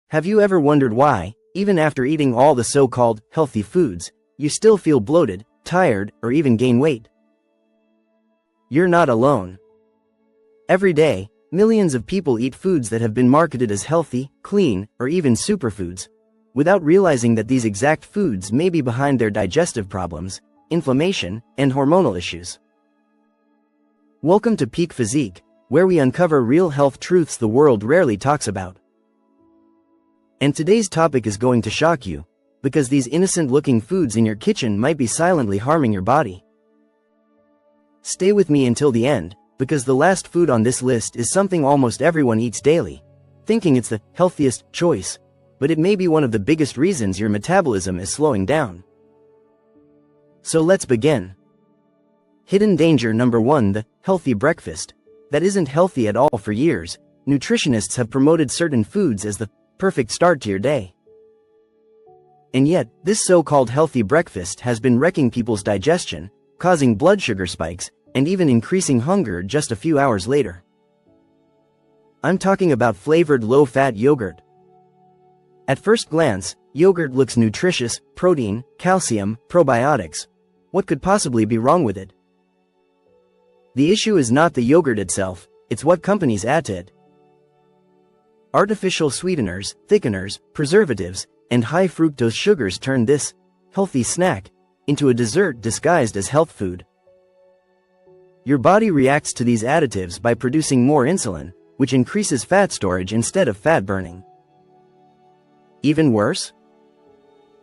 Have you ever wondered why, even after eating all the so-called healthy foods, you still feel bloated, tired, or even gain weight? You're not alone. Every day, millions of people eat foods that have been marketed as healthy, clean, or even superfoods, without realizing that these exact foods may be behind their digestive problems, inflammation, and hormonal issues. Welcome to Peak Physique, where we uncover real health truths the world rarely talks about. And today's topic is going to shock you, because these innocent-looking foods in your kitchen might be silently harming your body. Stay with me until the end, because the last food on this list is something almost everyone eats daily, thinking it's the healthiest choice, but it may be one of the biggest reasons your metabolism is slowing down. So let's begin. Hidden danger number 1: the healthy breakfast. That isn't healthy at all. For years, nutritionists have promoted certain foods as the perfect start to your day. And yet, this so-called healthy breakfast has been wrecking people's digestion, causing blood sugar spikes, and even increasing hunger just a few hours later. I'm talking about flavored low-fat yogurt. At first glance, yogurt looks nutritious: protein, calcium, probiotics. What could possibly be wrong with it? The issue is not the yogurt itself, it's what companies add to it. Artificial sweeteners, thickeners, preservatives, and high fructose sugars turn this healthy snack into a dessert disguised as health food. Your body reacts to these additives by producing more insulin, which increases fat storage instead of fat burning. Even worse?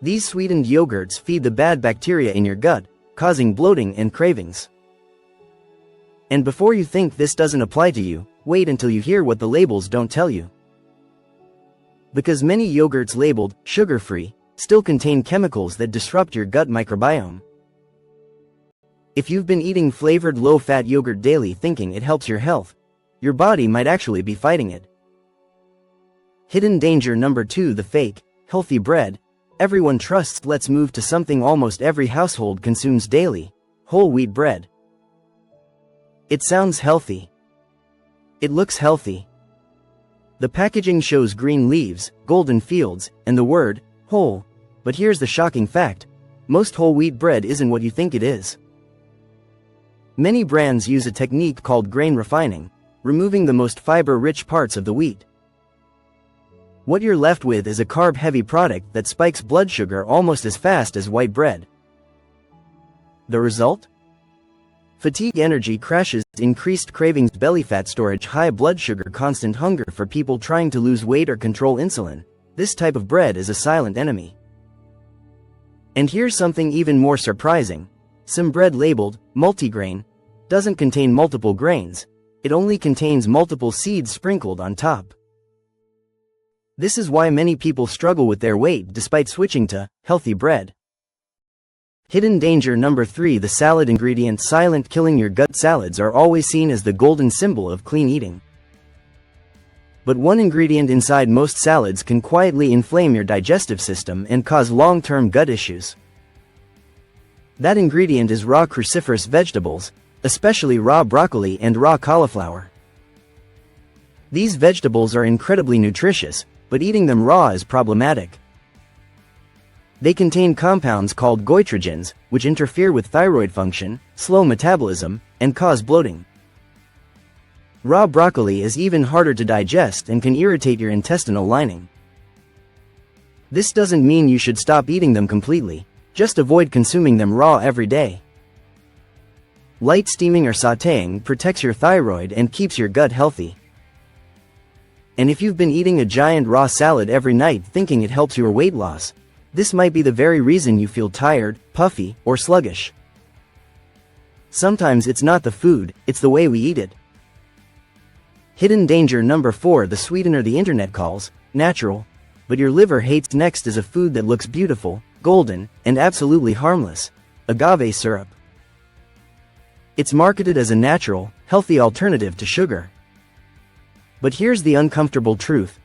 These sweetened yogurts feed the bad bacteria in your gut, causing bloating and cravings. And before you think this doesn't apply to you, wait until you hear what the labels don't tell you. Because many yogurts labeled sugar-free still contain chemicals that disrupt your gut microbiome. If you've been eating flavored low-fat yogurt daily thinking it helps your health, your body might actually be fighting it. Hidden danger number 2: the fake, healthy bread everyone trusts. Let's move to something almost every household consumes daily: whole wheat bread. It sounds healthy. It looks healthy. The packaging shows green leaves, golden fields, and the word whole, but here's the shocking fact: most whole wheat bread isn't what you think it is. Many brands use a technique called grain refining, removing the most fiber-rich parts of the wheat. What you're left with is a carb-heavy product that spikes blood sugar almost as fast as white bread. The result? Fatigue, energy crashes, increased cravings, belly fat storage, high blood sugar, constant hunger. For people trying to lose weight or control insulin, this type of bread is a silent enemy. And here's something even more surprising: some bread labeled multigrain doesn't contain multiple grains, it only contains multiple seeds sprinkled on top. This is why many people struggle with their weight despite switching to healthy bread. Hidden danger number 3: the salad ingredient. Silent killing your gut. Salads are always seen as the golden symbol of clean eating. But one ingredient inside most salads can quietly inflame your digestive system and cause long-term gut issues. That ingredient is raw cruciferous vegetables, especially raw broccoli and raw cauliflower. These vegetables are incredibly nutritious, but eating them raw is problematic. They contain compounds called goitrogens, which interfere with thyroid function, slow metabolism, and cause bloating. Raw broccoli is even harder to digest and can irritate your intestinal lining. This doesn't mean you should stop eating them completely, just avoid consuming them raw every day. Light steaming or sautéing protects your thyroid and keeps your gut healthy. And if you've been eating a giant raw salad every night thinking it helps your weight loss, this might be the very reason you feel tired, puffy, or sluggish. Sometimes it's not the food, it's the way we eat it. Hidden danger number 4: the sweetener the internet calls natural, but your liver hates. Next is a food that looks beautiful, golden, and absolutely harmless: agave syrup. It's marketed as a natural, healthy alternative to sugar. But here's the uncomfortable truth: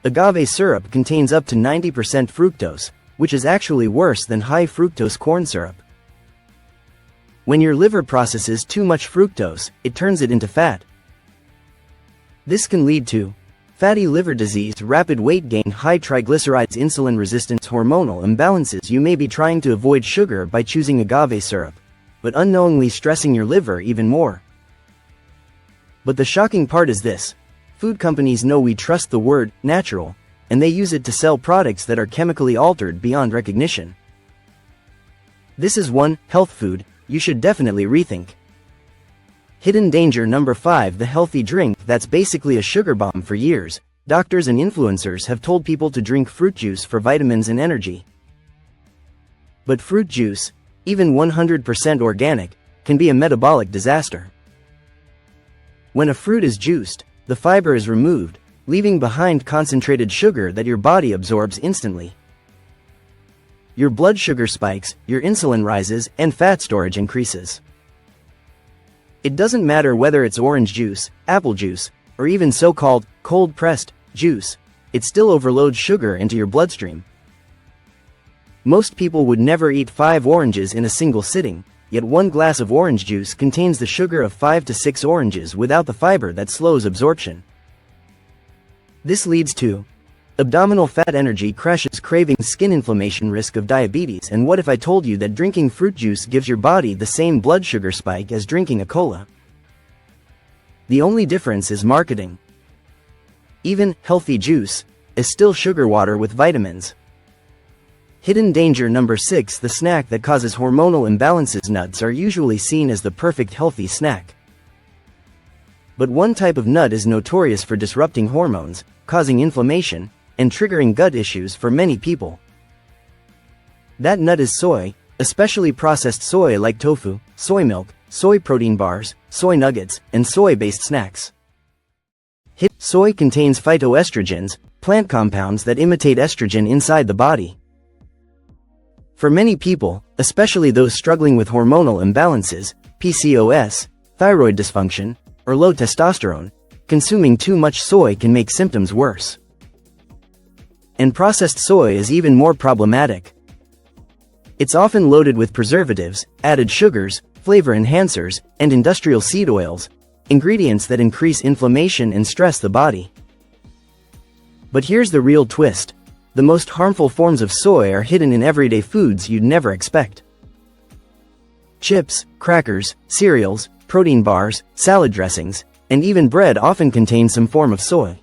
agave syrup contains up to 90% fructose, which is actually worse than high fructose corn syrup. When your liver processes too much fructose, it turns it into fat. This can lead to fatty liver disease, rapid weight gain, high triglycerides, insulin resistance, hormonal imbalances. You may be trying to avoid sugar by choosing agave syrup, but unknowingly stressing your liver even more. But the shocking part is this: food companies know we trust the word natural, and they use it to sell products that are chemically altered beyond recognition. This is one health food you should definitely rethink. Hidden danger number 5: the healthy drink that's basically a sugar bomb. For years, doctors and influencers have told people to drink fruit juice for vitamins and energy. But fruit juice, even 100% organic, can be a metabolic disaster. When a fruit is juiced, the fiber is removed, leaving behind concentrated sugar that your body absorbs instantly. Your blood sugar spikes, your insulin rises, and fat storage increases. It doesn't matter whether it's orange juice, apple juice, or even so-called cold-pressed juice, it still overloads sugar into your bloodstream. Most people would never eat 5 oranges in a single sitting, yet 1 glass of orange juice contains the sugar of 5 to 6 oranges without the fiber that slows absorption. This leads to abdominal fat, energy crashes, cravings, skin inflammation, risk of diabetes. And what if I told you that drinking fruit juice gives your body the same blood sugar spike as drinking a cola? The only difference is marketing. Even healthy juice is still sugar water with vitamins. Hidden danger number 6: the snack that causes hormonal imbalances. Nuts are usually seen as the perfect healthy snack. But one type of nut is notorious for disrupting hormones, causing inflammation, and triggering gut issues for many people. That nut is soy, especially processed soy like tofu, soy milk, soy protein bars, soy nuggets, and soy-based snacks. Soy contains phytoestrogens, plant compounds that imitate estrogen inside the body. For many people, especially those struggling with hormonal imbalances, PCOS, thyroid dysfunction, or low testosterone, consuming too much soy can make symptoms worse. And processed soy is even more problematic. It's often loaded with preservatives, added sugars, flavor enhancers, and industrial seed oils, ingredients that increase inflammation and stress the body. But here's the real twist: the most harmful forms of soy are hidden in everyday foods you'd never expect. Chips, crackers, cereals, protein bars, salad dressings, and even bread often contain some form of soy.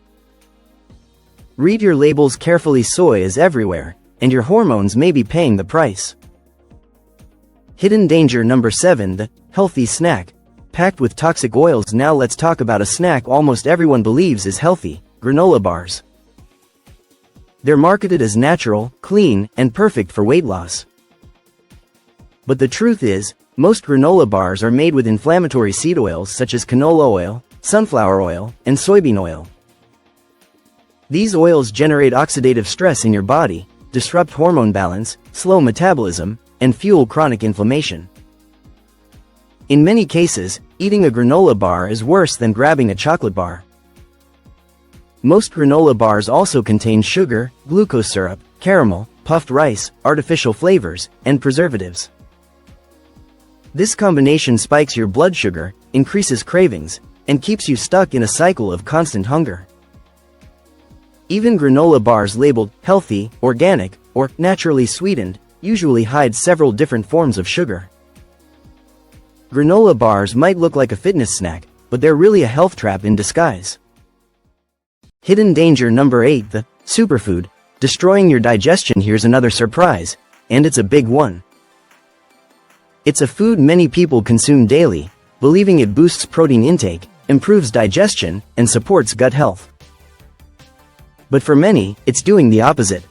Read your labels carefully. Soy is everywhere, and your hormones may be paying the price. Hidden danger number 7: the healthy snack, packed with toxic oils. Now let's talk about a snack almost everyone believes is healthy: granola bars. They're marketed as natural, clean, and perfect for weight loss. But the truth is, most granola bars are made with inflammatory seed oils such as canola oil, sunflower oil, and soybean oil. These oils generate oxidative stress in your body, disrupt hormone balance, slow metabolism, and fuel chronic inflammation. In many cases, eating a granola bar is worse than grabbing a chocolate bar. Most granola bars also contain sugar, glucose syrup, caramel, puffed rice, artificial flavors, and preservatives. This combination spikes your blood sugar, increases cravings, and keeps you stuck in a cycle of constant hunger. Even granola bars labeled healthy, organic, or naturally sweetened usually hide several different forms of sugar. Granola bars might look like a fitness snack, but they're really a health trap in disguise. Hidden danger number 8: the superfood, destroying your digestion. Here's another surprise, and it's a big one. It's a food many people consume daily, believing it boosts protein intake, improves digestion, and supports gut health. But for many, it's doing the opposite.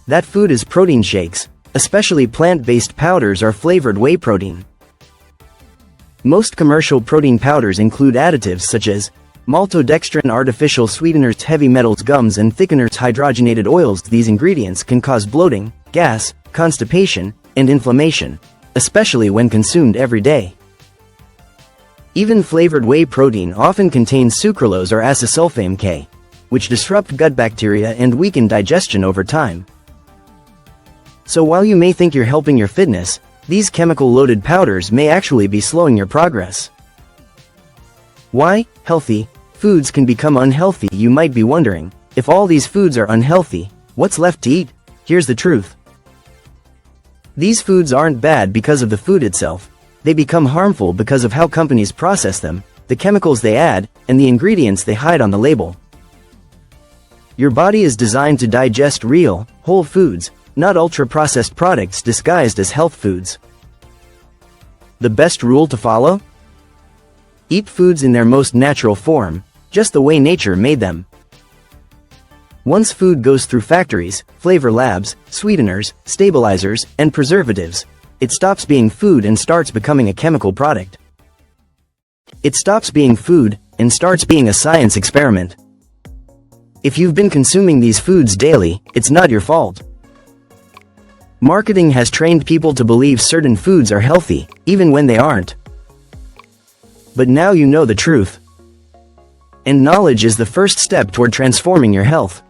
That food is protein shakes, especially plant-based powders or flavored whey protein. Most commercial protein powders include additives such as maltodextrin, artificial sweeteners, heavy metals, gums, and thickeners, hydrogenated oils. These ingredients can cause bloating, gas, constipation, and inflammation, especially when consumed every day. Even flavored whey protein often contains sucralose or acesulfame K, which disrupt gut bacteria and weaken digestion over time. So while you may think you're helping your fitness, these chemical-loaded powders may actually be slowing your progress. Why healthy foods can become unhealthy. You might be wondering, if all these foods are unhealthy, what's left to eat? Here's the truth. These foods aren't bad because of the food itself. They become harmful because of how companies process them, the chemicals they add, and the ingredients they hide on the label. Your body is designed to digest real, whole foods, not ultra-processed products disguised as health foods. The best rule to follow? Eat foods in their most natural form, just the way nature made them. Once food goes through factories, flavor labs, sweeteners, stabilizers, and preservatives, it stops being food and starts becoming a chemical product. It stops being food and starts being a science experiment. If you've been consuming these foods daily, it's not your fault. Marketing has trained people to believe certain foods are healthy, even when they aren't. But now you know the truth. And knowledge is the first step toward transforming your health.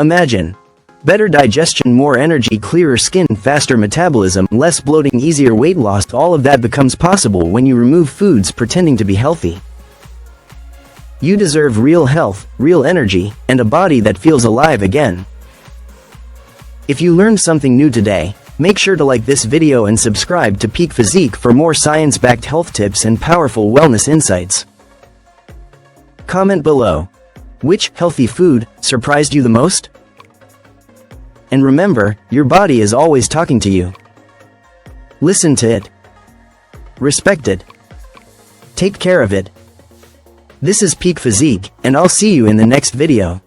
Imagine better digestion, more energy, clearer skin, faster metabolism, less bloating, easier weight loss. All of that becomes possible when you remove foods pretending to be healthy. You deserve real health, real energy, and a body that feels alive again. If you learned something new today, make sure to like this video and subscribe to Peak Physique for more science-backed health tips and powerful wellness insights. Comment below. Which healthy food surprised you the most? And remember, your body is always talking to you. Listen to it. Respect it. Take care of it. This is Peak Physique, and I'll see you in the next video.